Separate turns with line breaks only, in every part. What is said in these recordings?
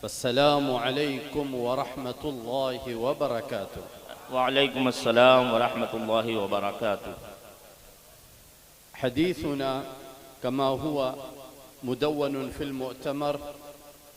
अस्सलामु अलैकुम व रहमतुल्लाहि व बरकातुहू।
वालेकुम अस्सलाम व रहमतुल्लाहि व बरकातुहू।
हदीथुना कमा हुआ मुदव्वन फिल मुअतमर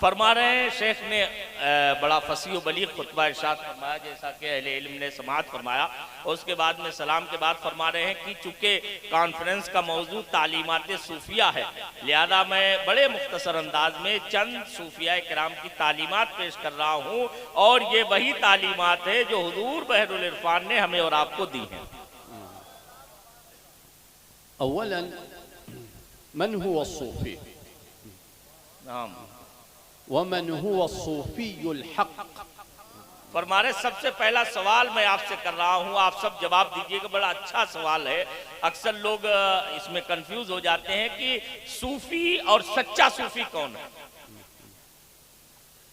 फरमा रहे हैं शेख ने बड़ा फसीह बलीग खुतबा इरशाद फरमाया, जैसा कि अहले इल्म ने समाअत फरमाया, और उसके बाद में सलाम के बाद फरमा रहे हैं कि चूंकि कॉन्फ्रेंस का मौजू तालीमात सूफिया है, लिहाजा मैं बड़े मुख्तसर अंदाज में चंद सूफिया किराम की तालीमात पेश कर रहा हूँ, और ये वही तालीमात है जो हुजूर बहरुल इरफान ने हमें और आपको दी हैं।
अव्वलन मन हुवा सूफी वमन हुवा सूफीयुल हक़।
फरमा रहे सबसे पहला सवाल मैं आपसे कर रहा हूँ, आप सब जवाब दीजिएगा। बड़ा अच्छा सवाल है, अक्सर लोग इसमें कंफ्यूज हो जाते हैं कि सूफी और सच्चा सूफी कौन है।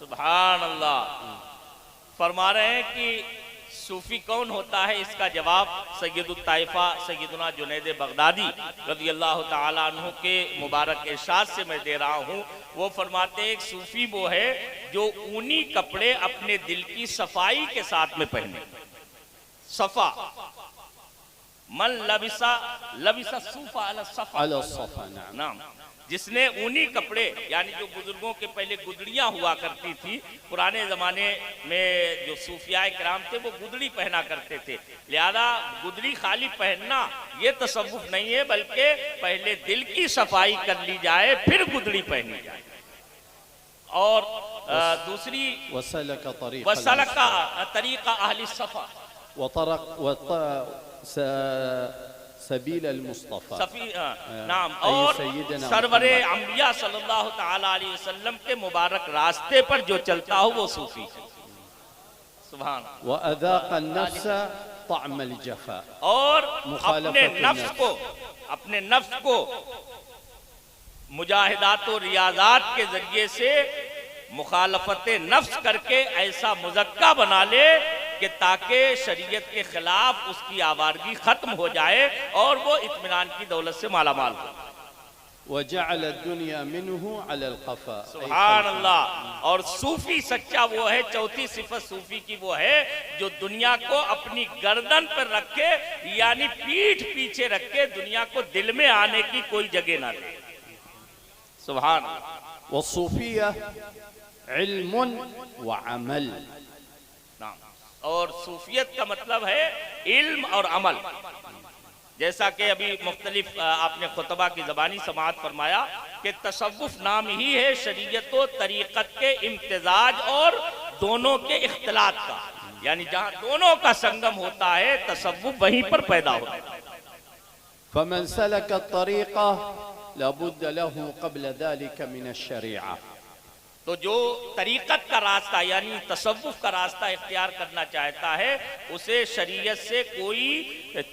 सुभान अल्लाह। फरमा रहे हैं कि सूफी कौन होता है, इसका जवाब सैयदुत ताइफा सैयदुना जुनैद बगदादी रज़ी अल्लाह ताला अन्हु के मुबारक इरशाद से मैं दे रहा हूँ। वो फरमाते हैं एक सूफी वो है जो ऊनी कपड़े अपने दिल की सफाई के साथ में पहने। सफा मन लबिसा सूफा अला सफा नाम, जिसने ऊनी कपड़े, यानी जो बुजुर्गों के पहले गुदड़ियां हुआ करती थी, पुराने जमाने में जो सूफिया किराम थे वो गुदड़ी पहना करते थे, लिहाजा गुदड़ी खाली पहनना ये तसव्वुफ नहीं है, बल्कि पहले दिल की सफाई कर ली जाए फिर गुदड़ी पहनी जाए। और दूसरी वसलका तरीका अहली सफा
सबील मुस्तफ़ा
नाम, और सरवरे अंबिया सल्लल्लाहु ताला अलैहि वसल्लम के मुबारक रास्ते पर जो चलता हो वो सूफी। सुभान।
व अज़ाक़ नफ्स तअम अल जफ़ा,
और अपने नफ्स को मुजाहिदात और रियाजात के जरिए से मुखालफत नफ्स करके ऐसा मुज़क्का बना ले कि ताकि शरीयत के खिलाफ उसकी आवारगी खत्म हो जाए और वो इत्मीनान की दौलत से मालामाल हो।
वजअल दुनिया मिन्हु अलल क़फ़ा।
सुभान अल्लाह। और सूफी सच्चा वो है, चौथी सिफत सूफी की वो है जो दुनिया को अपनी गर्दन पर रखे, यानी पीठ पीछे रखे, दुनिया को दिल में आने की कोई जगह ना दे। सुभान अल्लाह।
व सूफिया इल्मुन व अमल,
और सूफियत का मतलब है इल्म और अमल। जैसा कि अभी मुख्तलिफ आपने खुतबा की ज़बानी समाअत फरमाया कि तसव्वुफ नाम ही है शरीयत और तरीक़त के इम्तिजाज और दोनों के इख्तिलात का, यानी जहाँ दोनों का संगम होता है तसव्वुफ वहीं पर पैदा होता है।
फमन सलक तरीक़ा लबुद्द लहु क़ब्ल ज़ालिका मिन अश-शरीअह,
तो जो तरीक़त का रास्ता यानी तसव्वुफ का रास्ता इख्तियार करना चाहता है उसे शरीयत से कोई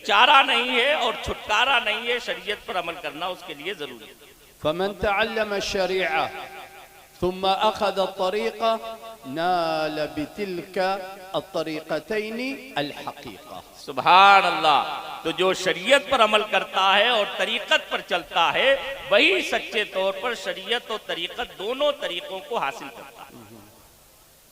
चारा नहीं है और छुटकारा नहीं है, शरीयत पर अमल करना उसके लिए जरूरी है।
फमन तअल्लम अश-शरीअह थुम्मा अख़ज़ अत-तरीक़ा नाल बितिल्का अत-तरीक़तैनि अल-हक़ीक़ा।
सुभान अल्लाह। तो जो शरीयत पर अमल करता है और तरीक़त पर चलता है वही सच्चे तौर पर शरीयत और तरीक़त दोनों तरीक़ों को हासिल करता है।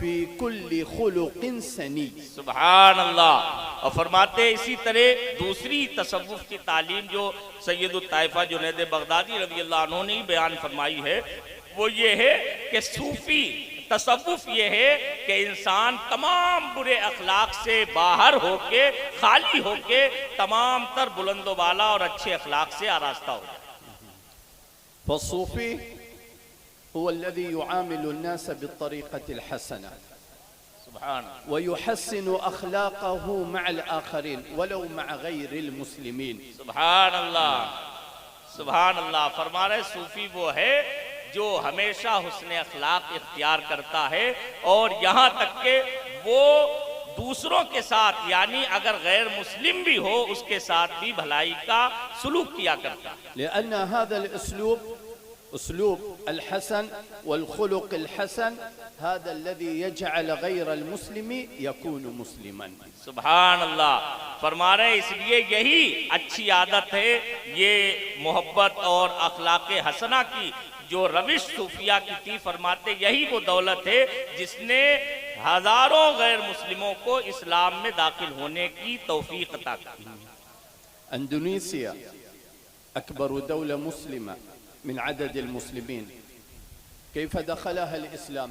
फी कुल्ली खुलुकिन सनी।
सुभान अल्लाह। और फरमाते इसी तरह दूसरी तसव्वुफ की तालीम जो सैयदुत ताइफा जुनैद बगदादी रज़ी अल्लाह अन्हु ने बयान फरमाई है, वो ये है कि सूफी तसव्वुफ ये है कि इंसान तमाम बुरे अखलाक से बाहर होके, खाली होके, तमाम तर बुलंदो वाला और अच्छे अखलाक से आरास्ता हो जाए।
फसूफी हुवा अल्लज़ी युआमिलु अन्नास बित्तरीक़तिल हसना व युहस्सिनु अखलाक़हु मअल आखरीन वलौ मअ गैरिल मुस्लिमीन।
सुभान अल्लाह, सुभान अल्लाह। फरमा रहे सूफी वो है जो हमेशा हुस्न अखलाक इख्तियार करता है और यहाँ तक के वो दूसरों के साथ, यानी अगर गैर मुस्लिम भी हो उसके साथ भी भलाई का सुलूक किया करता है।
लिअन्न हाज़ल उसलूब उसलूब अल हसन वल खुलुक अल हसन हाज़ा अल्लज़ी यजअल गैरल मुस्लिमी यकूनु मुस्लिमन।
सुभान अल्लाह। फरमा रहे इसलिए यही अच्छी आदत है, ये मोहब्बत और अखलाक हसना की जो रविश सूफिया की थी, फरमाते यही वो दौलत है जिसने हजारों गैर मुस्लिमों को इस्लाम में दाखिल होने की तौफीक अता की।
इंडोनेशिया अकबर दौला मुस्लिमा मिन अदद अल-मुस्लिमीन कैफ दखलहा अल-इस्लाम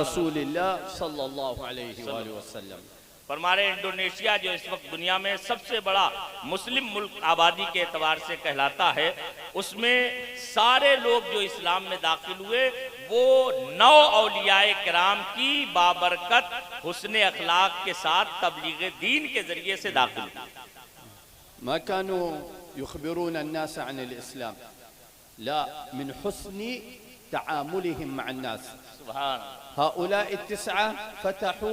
रसूल अल्लाह सल्लल्लाहु अलैहि वसल्लम।
फरमारे इंडोनेशिया जो इस वक्त दुनिया में सबसे बड़ा मुस्लिम मुल्क आबादी के एतबार से कहलाता है, उसमें सारे लोग जो इस्लाम में दाखिल हुए वो 9 औलियाए किराम की बाबरकत हुस्न अखलाक के साथ तबलीग दीन के जरिए से दाखिल हुए।
मा कानू युखबिरून अन्नास अन अल-इस्लाम ला मिन हुस्नि तआमुलिहिम मअ अन्नास।
सुभान।
हाउलाए 9 फतहू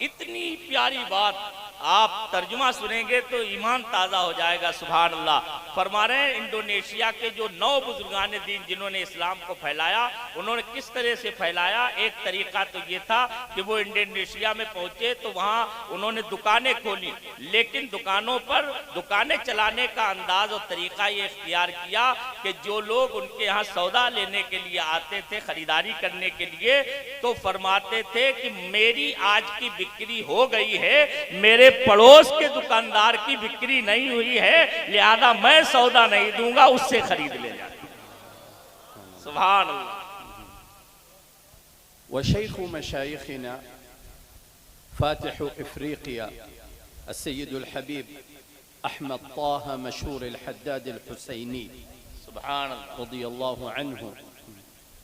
इतनी प्यारी बात आप तर्जुमा सुनेंगे तो ईमान ताज़ा हो जाएगा। सुभान अल्लाह। फरमा रहे हैं इंडोनेशिया के जो 9 बुजुर्गान दीन जिन्होंने इस्लाम को फैलाया, उन्होंने किस तरह से फैलाया। एक तरीका तो ये था कि वो इंडोनेशिया में पहुंचे तो वहाँ उन्होंने दुकानें खोली, लेकिन दुकानों पर दुकानें चलाने का अंदाज और तरीका ये इख्तियार किया कि जो लोग उनके यहाँ सौदा लेने के लिए आते थे, खरीदारी करने के लिए, तो फरमाते थे कि मेरी आज की बिक्री हो गई है, मेरे पड़ोस के दुकानदार की बिक्री नहीं हुई है, लिहाजा मैं सौदा नहीं दूंगा, उससे खरीद ले जाए। सुभान अल्लाह।
वशैख़ु मशाइख़िना फातिहु अफ्रीकिया अस्सय्यिद अल-हबीब अहमद ताहा मशहूर अल-हद्दाद अल-हुसैनी
सुभान अल्लाह
रज़ियल्लाहु अन्हु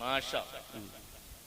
माशा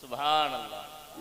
सुभान अल्लाह।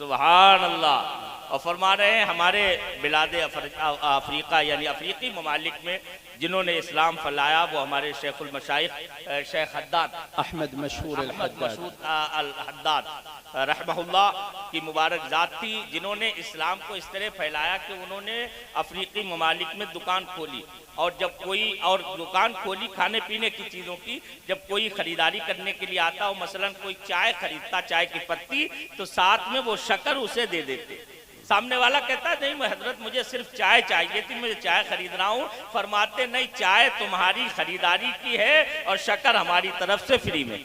सुभान अल्लाह। और फरमा रहे हैं हमारे बिलाद अफ्रीका यानी अफ्रीकी ममालिक में जिन्होंने इस्लाम फैलाया वो हमारे शेखुल मशाइख शेख हद्दाद
अहमद मशहूर
अल-हद्दाद रहमहुल्लाह की मुबारक ज़ात थी, जिन्होंने इस्लाम को इस तरह फैलाया कि उन्होंने अफ्रीकी ममालिक में दुकान खोली, और जब कोई और दुकान खोली खाने पीने की चीज़ों की, जब कोई खरीदारी करने के लिए आता हो, मसलन कोई चाय खरीदता, चाय की पत्ती, तो साथ में वो शक्कर उसे दे देते। सामने वाला कहता है नहीं मैं हजरत मुझे सिर्फ चाय चाहिए थी, मुझे चाय खरीद रहा हूँ। फरमाते नहीं, चाय तुम्हारी खरीदारी की है और शक्कर हमारी तरफ से फ्री में।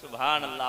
सुभान अल्लाह।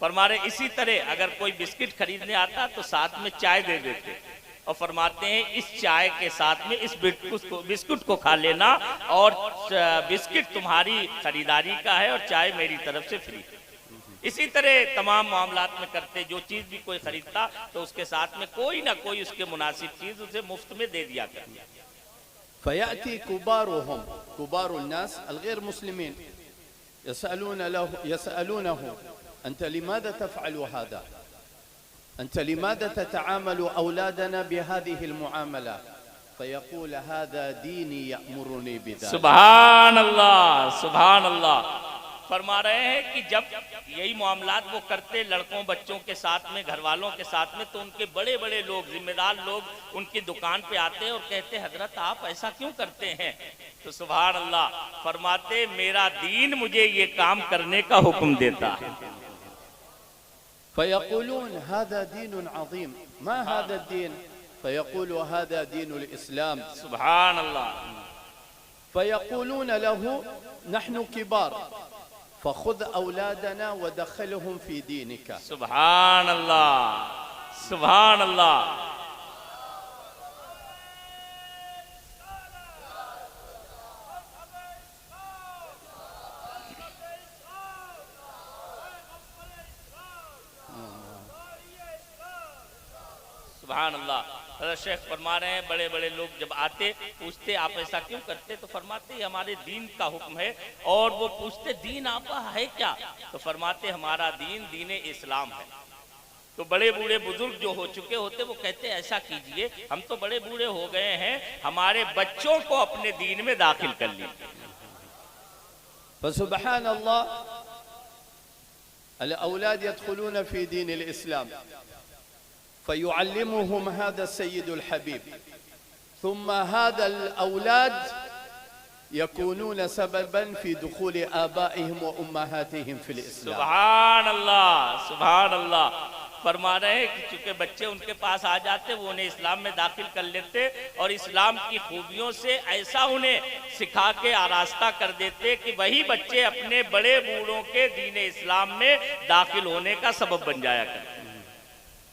फरमाते इसी तरह अगर कोई बिस्किट खरीदने आता तो साथ में चाय दे देते, और फरमाते हैं इस चाय के साथ में इस बिस्कुट को खा लेना, और बिस्किट तुम्हारी खरीदारी का है और चाय मेरी तरफ से फ्री। इसी तरह तमाम मामलात में करते, जो चीज भी कोई खरीदता तो उसके साथ में कोई ना कोई उसके मुनासिब चीज उसे मुफ्त में दे दिया करता।
फयाती कुबारुहुम, कुबारुन्नास अलगैर मुस्लिमीन यसअलूनहु अंत लिमादा तफ़अलु हादा, अंत लिमादा ततआमलु औलादना बिहादिहि अलमुआमला, फयक़ूल हादा दीनी यअमुरुनी बिज़ालिक।
सुभान अल्लाह, सुभान अल्लाह। फरमा रहे हैं कि जब यही मामलात वो करते लड़कों बच्चों के साथ में, घर वालों के साथ में, तो उनके बड़े बड़े लोग, जिम्मेदार लोग उनकी दुकान पे आते हैं और कहते हजरत आप ऐसा क्यों करते हैं? तो सुभान अल्लाह फरमाते मेरा दीन मुझे ये काम करने का हुक्म देता है।
फयक़ूलून हादा दीनुन अज़ीम, मा हादा दीन? फयक़ूलु हादा दीनुल इस्लाम।
सुभान अल्लाह।
फयक़ूलून लहू नहनु किबार फखुद औलादना वदखिलहुम फी दीनिका।
सुभान अल्लाह, सुभान अल्लाह। सुभान अल्लाह। शेख फरमा रहे हैं बड़े बड़े लोग जब आते पूछते आप ऐसा क्यों करते, तो फरमाते हमारे दीन का हुक्म है। और वो पूछते दीन आपका है क्या? तो फरमाते हमारा दीन दीन इस्लाम है। तो बड़े बूढ़े बुजुर्ग जो हो चुके होते वो कहते ऐसा कीजिए, हम तो बड़े बूढ़े हो गए हैं, हमारे बच्चों को अपने दीन में दाखिल कर लीजिए।
फसुबहान अल्लाह, अल औलाद यदखुलून फी दीन अल इस्लाम फयुअल्लिमुहुम हादा सय्यदुल हबीब, थुम्मा हादा अल औलाद यकूनून सबबन फी दुखूल आबाइहिम व उम्महातिहिम फिल इस्लाम।
सुभान अल्लाह, सुभान अल्लाह। फरमा रहे हैं कि चूंकि बच्चे उनके पास आ जाते वो उन्हें इस्लाम में दाखिल कर लेते और इस्लाम की खूबियों से ऐसा उन्हें सिखा के आरास्ता कर देते कि वही बच्चे अपने बड़े बूढ़ों के दीन इस्लाम में दाखिल होने का सबब बन जाया करते।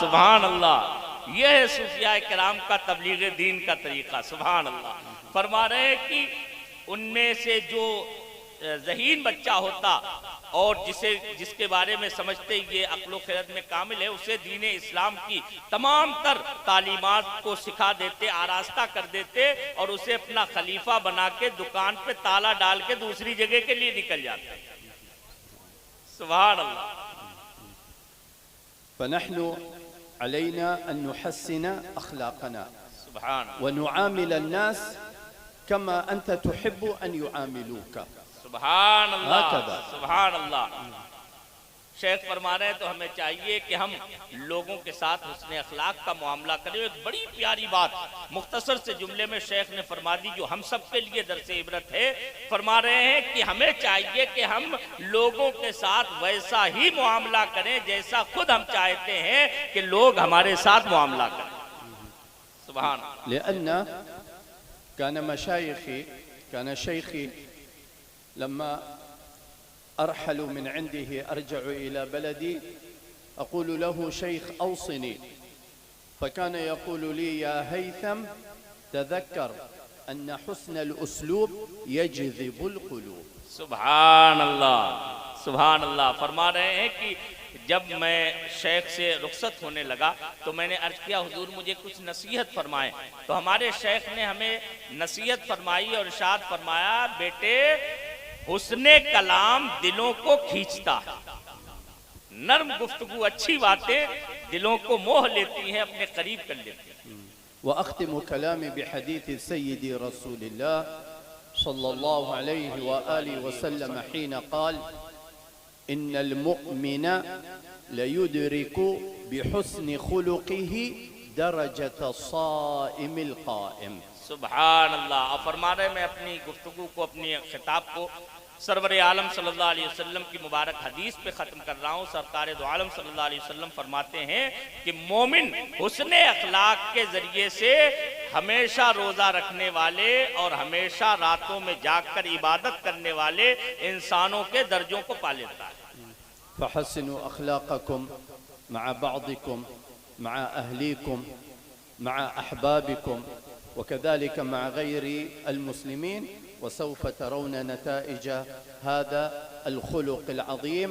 सुभान अल्लाह। यह है सूफिया किराम का तबलीग दीन का तरीका। सुभान अल्लाह। फरमा रहे हैं कि उनमें से जो ज़हीन बच्चा होता और जिसके बारे में समझते ये अक्ल खिरत में कामिल है, उसे दीन इस्लाम की तमाम तर तालीमात को सिखा देते, आरास्ता कर देते और उसे अपना खलीफा बना के दुकान पे ताला डाल के दूसरी जगह के लिए निकल जाते। सुभान अल्लाह। फनहनु अलैना अन नुहस्सिन अखलाकना व नुआमिल अन्नास कमा अंत तुहिब्बु अन युआमिलूका। सुभान अल्लाह, सुभान अल्लाह। शेख फरमा रहे हैं तो हमें चाहिए कि हम लोगों के साथ हुस्न अखलाक का मामला करें। एक बड़ी प्यारी बात मुख्तसर से जुमले में शेख ने फरमा दी जो हम सब के लिए दर्स इबरत है। फरमा रहे हैं कि हमें चाहिए कि हम लोगों के साथ वैसा ही मामला करें जैसा खुद हम चाहते हैं कि लोग हमारे साथ मामला करें। सुभान अल्लाह। लिअन्ना कान मशाइखी कान शैखी लम्मा अरहलु मिन इंदिही अर्जअु इला बलदी अक़ूलु लहु शैख औसिनी फ़कान यक़ूलु ली या हैथम तज़क्कर अन्न हुस्नल उसलूब यजज़िबुल क़ुलूब। सुभान अल्लाह, सुभान अल्लाह। फरमा रहे हैं कि जब मैं शेख से रुखसत होने लगा तो मैंने अर्ज किया हुजूर मुझे कुछ नसीहत फरमाएं। तो हमारे शेख ने हमें नसीहत फरमाई और इरशाद फरमाया बेटे हुस्ने कलाम दिलों को खींचता है, नर्म गुफ्तगू अच्छी बातें दिलों को मोह लेती हैं, अपने करीब कर लेती हैं। व अख्तिमु कलामी बिहदीथ सय्यदी रसूलिल्लाह सल्लल्लाहु अलैहि व आलिहि वसल्लमहीन क़ाल इन्नल मुअमिन लयुदरिकु बिहुस्नि खुलुक़िही दरजत साइमिल क़ाइम। सुभान अल्लाह। और फरमा रहे मैं अपनी गुफ्तगू को, अपनी खिताब को सरवर आलम सल्लल्लाहु अलैहि वसल्लम की मुबारक हदीस पे ख़त्म कर रहा हूँ। सरकार दो आलम सल्लल्लाहु अलैहि वसल्लम फरमाते हैं कि मोमिन हुस्ने अखलाक के ज़रिए से
हमेशा रोजा रखने वाले और हमेशा रातों में जागकर इबादत करने वाले इंसानों के दर्जों को पा लेता है।
फहस्सिनु अखलाक़कुम मअ बअदिकुम मअ अहलीकुम मअ अहबाबिकुम वकज़ालिक मअ गैरि अल-मुस्लिमीन वसौफ तरौन नताइज हाज़ा अल-खुलुक़ अल-अज़ीम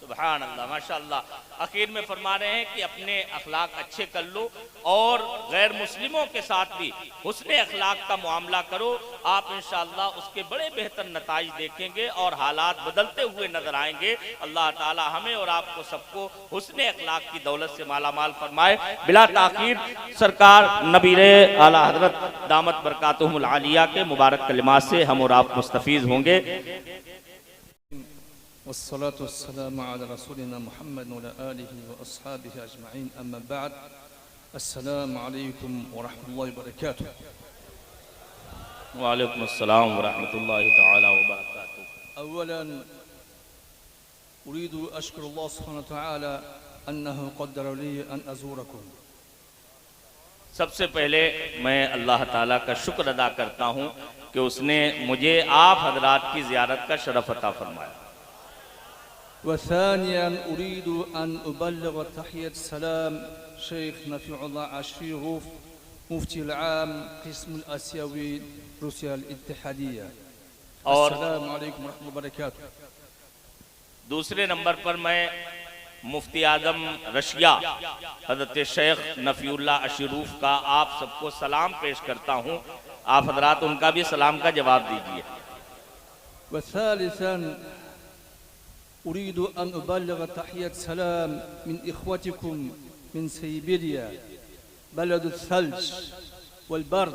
सुभान अल्लाह, माशाअल्लाह। आखिर में फरमा रहे हैं कि अपने अखलाक अच्छे कर लो और गैर मुस्लिमों के साथ भी हुस्ने अखलाक का मुआमला करो। आप इंशाअल्लाह उसके बड़े बेहतर नताइज देखेंगे और हालात बदलते हुए नजर आएंगे। अल्लाह ताला हमें और आपको सबको हुस्ने अखलाक की दौलत से मालामाल फरमाए। बिला ताखीर सरकार नबीरे आला हजरत दामत बरकातुहुमुल आलिया के मुबारक कलिमात से हम और आप मुस्तफीज होंगे।
वस्सलातु वस्सलामु अला रसूलिना मुहम्मद व अला आलिहि व अस्हाबिहि अजमईन, अम्मा बाद। अस्सलामु अलैकुम व रहमतुल्लाहि व बरकातुहू।
वालेकुम अस्सलाम व रहमतुल्लाहि तआला व बरकातुहू।
अव्वलन उरीदु अश्कुरुल्लाह सुब्हानहु व तआला अन्नहु क़द्दर ली अन अज़ूरकुम।
सबसे पहले मैं अल्लाह ताला का शुक्र अदा करता हूँ कि उसने मुझे आप हजरात की ज़ियारत का शरफ अता फरमाया।
वसानियन उरीदु अन उबल्लिग तहियत सलाम शेख नफीउल्लाह अशरीफ मुफ्ती आम क़िस्म आसियावी रूसिया इत्तेहादिया।
और
अस्सलामु अलैकुम व रहमतुल्लाहि व बरकातुहू।
दूसरे नंबर पर मैं मुफ्ती आजम रशिया हजरत शेख नफीउल्लाह अशरूफ का आप सबको सलाम पेश करता हूँ। आप हजरात उनका भी सलाम का जवाब दीजिए।
वसालिसन उरीदु अन उबल्लिग तहियत सलाम मिन इख्वतिकुम मिन सिबेरिया बलद थल्ज वल-बर्द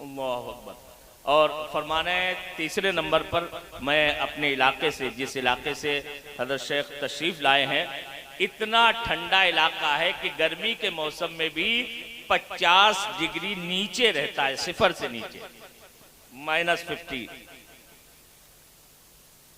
अल्लाहु अकबर। और फरमाने तीसरे नंबर पर मैं अपने इलाके से, जिस इलाके से हजरत शेख तशरीफ लाए हैं, इतना ठंडा इलाका है कि गर्मी के मौसम में भी 50 डिग्री नीचे रहता है, सिफर से नीचे, -50।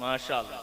माशाअल्लाह।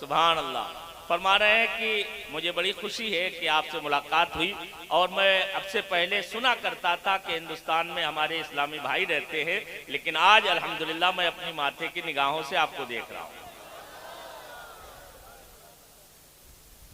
सुभान अल्लाह। फरमा रहे हैं कि मुझे बड़ी खुशी है कि आपसे मुलाकात हुई और मैं अब से पहले सुना करता था कि हिंदुस्तान में हमारे इस्लामी भाई रहते हैं, लेकिन आज अल्हम्दुलिल्लाह मैं अपनी माथे की निगाहों से आपको देख रहा हूँ।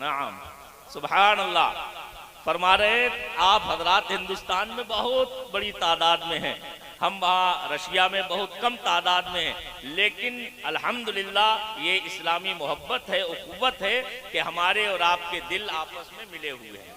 नाम सुभान अल्लाह। फरमा रहे आप हजरात हिंदुस्तान में बहुत बड़ी तादाद में हैं, हम वहाँ रशिया में बहुत कम तादाद में हैं, लेकिन अल्हम्दुलिल्लाह ये इस्लामी मोहब्बत है, उख़्वत है कि हमारे और आपके दिल आपस में मिले हुए हैं।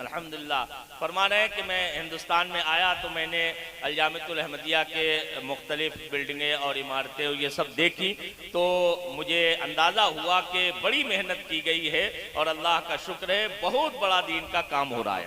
अल्हम्दुलिल्लाह। फरमा रहे हैं कि मैं हिंदुस्तान में आया तो मैंने अल-जामिअतुल अहमदिया के मुख्तलिफ बिल्डिंगें और इमारतें ये सब देखी, तो मुझे अंदाज़ा हुआ कि बड़ी मेहनत की गई है और अल्लाह का शुक्र है बहुत बड़ा दीन का काम हो रहा है।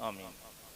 आमीन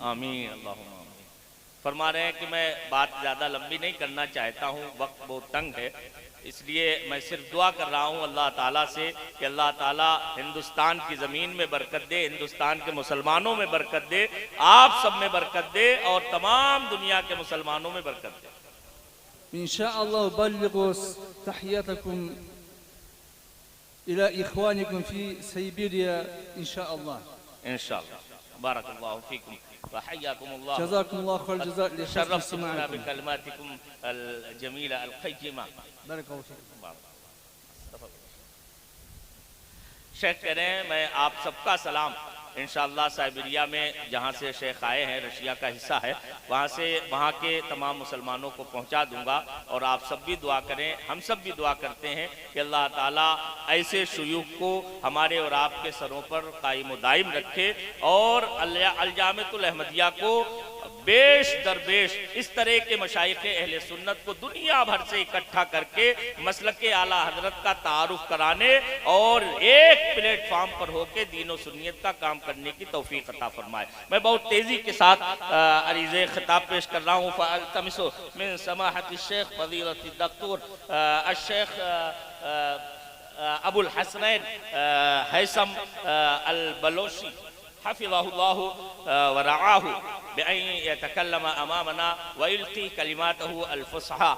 आमीन अल्लाहुम्मा आमीन। फरमा रहे हैं कि मैं बात ज़्यादा लंबी नहीं करना चाहता हूँ, वक्त बहुत तंग है, इसलिए मैं सिर्फ दुआ कर रहा हूँ अल्लाह ताला से कि अल्लाह ताला हिंदुस्तान की ज़मीन में बरकत दे, हिंदुस्तान के मुसलमानों में बरकत दे, आप सब में बरकत दे और तमाम दुनिया के मुसलमानों में बरकत दे।
इंशाअल्लाह बल्लिगू तहियतकुम इला इख्वानिकुम फी साइबेरिया इंशाअल्लाह।
इंशाअल्लाह। बारकल्लाहु फीकुम व हय्याकुमुल्लाह।
जज़ाकुमुल्लाह खैर जज़ा लिहस्नि
शर्रफ्तुना बिकलिमातिकुम अल जमीला अल क़य्यिमा। शेख कह रहे हैं मैं आप सबका सलाम इंशाअल्लाह साइबेरिया में जहाँ से शेख आए हैं, रशिया का हिस्सा है, वहाँ से वहाँ के तमाम मुसलमानों को पहुँचा दूंगा। और आप सब भी दुआ करें, हम सब भी दुआ करते हैं कि अल्लाह ताला ऐसे शुयूख को हमारे और आपके सरों पर कायम व दायम रखे और अल-जामिअतुल अहमदिया को बेश दरबेश इस तरह के मशाइख अहले सुन्नत को दुनिया भर से इकट्ठा करके मसलक के आला हजरत का तारुफ कराने और एक प्लेटफॉर्म पर होकर दीन और सुन्नियत का काम करने की तौफीक अता फरमाए। मैं बहुत तेजी के साथ अरीज़े खिताब पेश कर रहा हूँ। फ़अल्तमिसु मिन समाहति शेख फ़ज़ीलत दक्तूर अश-शेख अबुल हसनैन हैसम अल बलोची हफ़िज़हुल्लाहु व रआहु बिअन यतकल्लम अमामना व यल्क़ी कलिमातहु अल फ़ुसहा।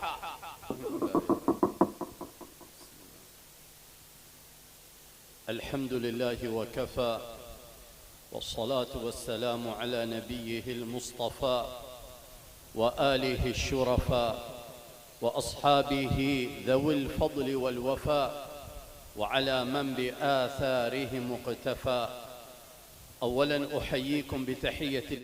अल्हम्दुलिल्लाहि व कफ़ा वस्सलातु वस्सलामु अला नबिय्यिहिल मुस्तफ़ा व आलिहि शुरफ़ा व अस्हाबिहि ज़विल फ़ज़्ल वल वफ़ा व अला मन बिआसारिहिम मुक़्तफ़ा। अव्वलन उहय्यीकुम बितहिय्यतिल